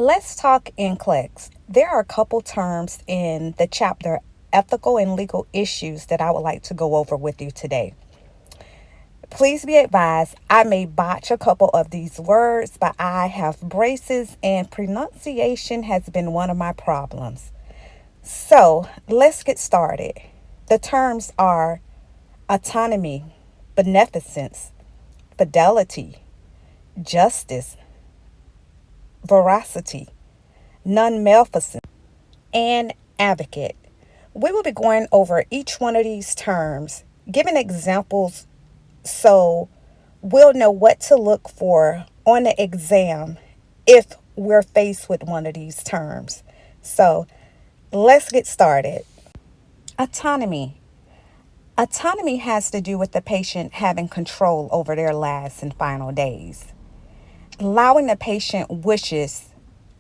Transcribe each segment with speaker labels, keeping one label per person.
Speaker 1: Let's talk Nclex. There are a couple terms in the chapter Ethical and Legal Issues that I would like to go over with you today. Please be advised, I may botch a couple of these words, but I have braces and pronunciation has been one of my problems. So let's get started. The terms are autonomy, beneficence, fidelity, justice, veracity, non-maleficence, and advocate. We will be going over each one of these terms, giving examples so we'll know what to look for on the exam if we're faced with one of these terms. So let's get started. Autonomy. Autonomy has to do with the patient having control over their last and final days, allowing the patient wishes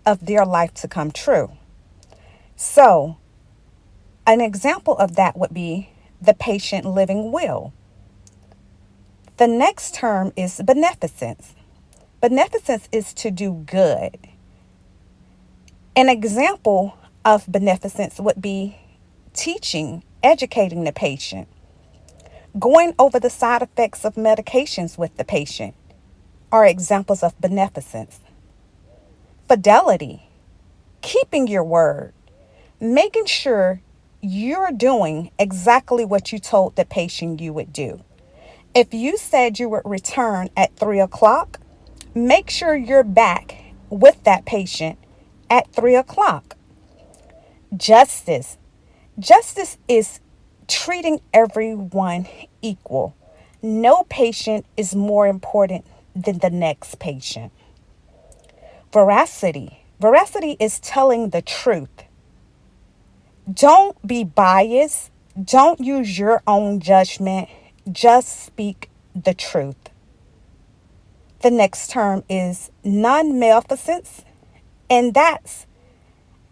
Speaker 1: of their life to come true. So, an example of that would be the patient living will. The next term is beneficence. Beneficence is to do good. An example of beneficence would be teaching, educating the patient, going over the side effects of medications with the patient are examples of beneficence. Fidelity, keeping your word, making sure you're doing exactly what you told the patient you would do. If you said you would return at 3 o'clock, make sure you're back with that patient at 3 o'clock. Justice. Justice is treating everyone equal. No patient is more important than the next patient. Veracity. Veracity is telling the truth. Don't be biased. Don't use your own judgment. Just speak the truth. The next term is non-maleficence, and that's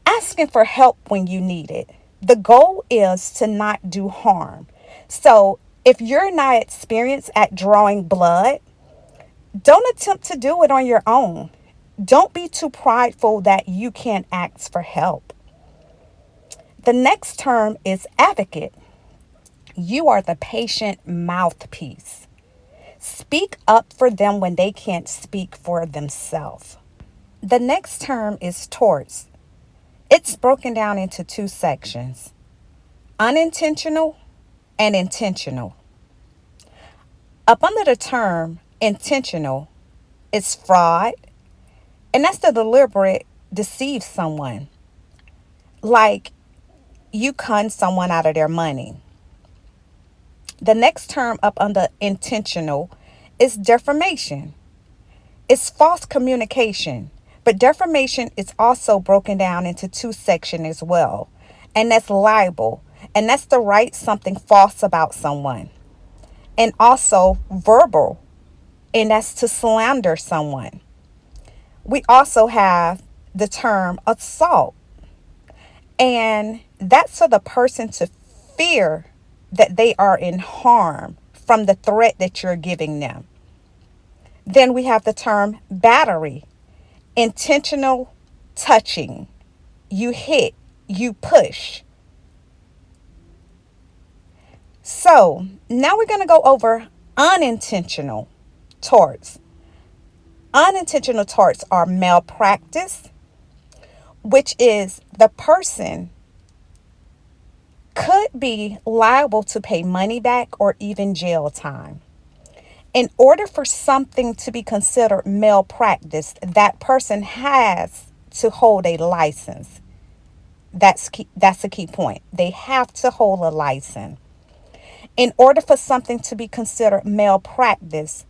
Speaker 1: asking for help when you need it. The goal is to not do harm. So if you're not experienced at drawing blood, don't attempt to do it on your own. Don't be too prideful that you can't ask for help. The next term is advocate. You are the patient mouthpiece. Speak up for them when they can't speak for themselves. The next term is torts. It's broken down into two sections: unintentional and intentional. Up under the term intentional is fraud, and that's the deliberate deceive someone. Like you con someone out of their money. The next term up under intentional is defamation. It's false communication, but defamation is also broken down into two sections as well. And that's libel, and that's to write something false about someone. And also verbal, and that's to slander someone. We also have the term assault, and that's for the person to fear that they are in harm from the threat that you're giving them. Then we have the term battery, intentional touching. You hit, you push. So now we're going to go over unintentional torts. Unintentional torts are malpractice, which is the person could be liable to pay money back or even jail time. In order for something to be considered malpractice, that person has to hold a license. That's a key point. They have to hold a license. In order for something to be considered malpractice,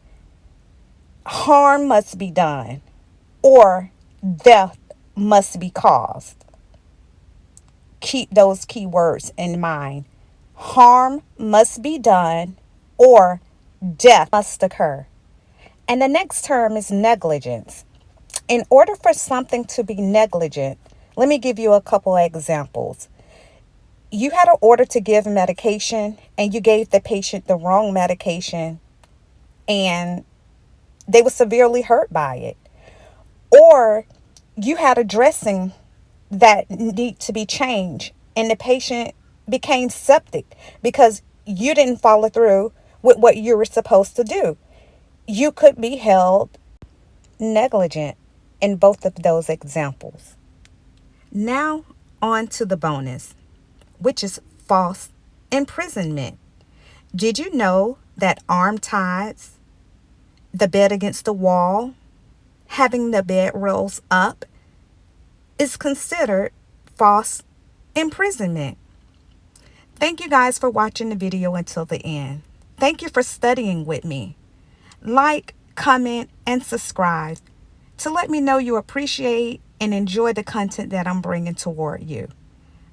Speaker 1: harm must be done or death must be caused. Keep those key words in mind. Harm must be done or death must occur. And the next term is negligence. In order for something to be negligent, let me give you a couple of examples. You had an order to give medication and you gave the patient the wrong medication and they were severely hurt by it. Or You had a dressing that need to be changed, and the patient became septic because you didn't follow through with what you were supposed to do. You could be held negligent in both of those examples. Now, on to the bonus, which is false imprisonment. Did you know that arm ties, the bed against the wall, having the bed rolls up is considered false imprisonment? Thank you guys for watching the video until the end. Thank you for studying with me. Like, comment, and subscribe to let me know you appreciate and enjoy the content that I'm bringing toward you.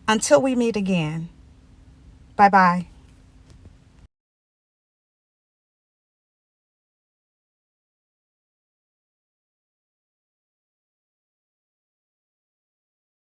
Speaker 1: Until we meet again, bye bye.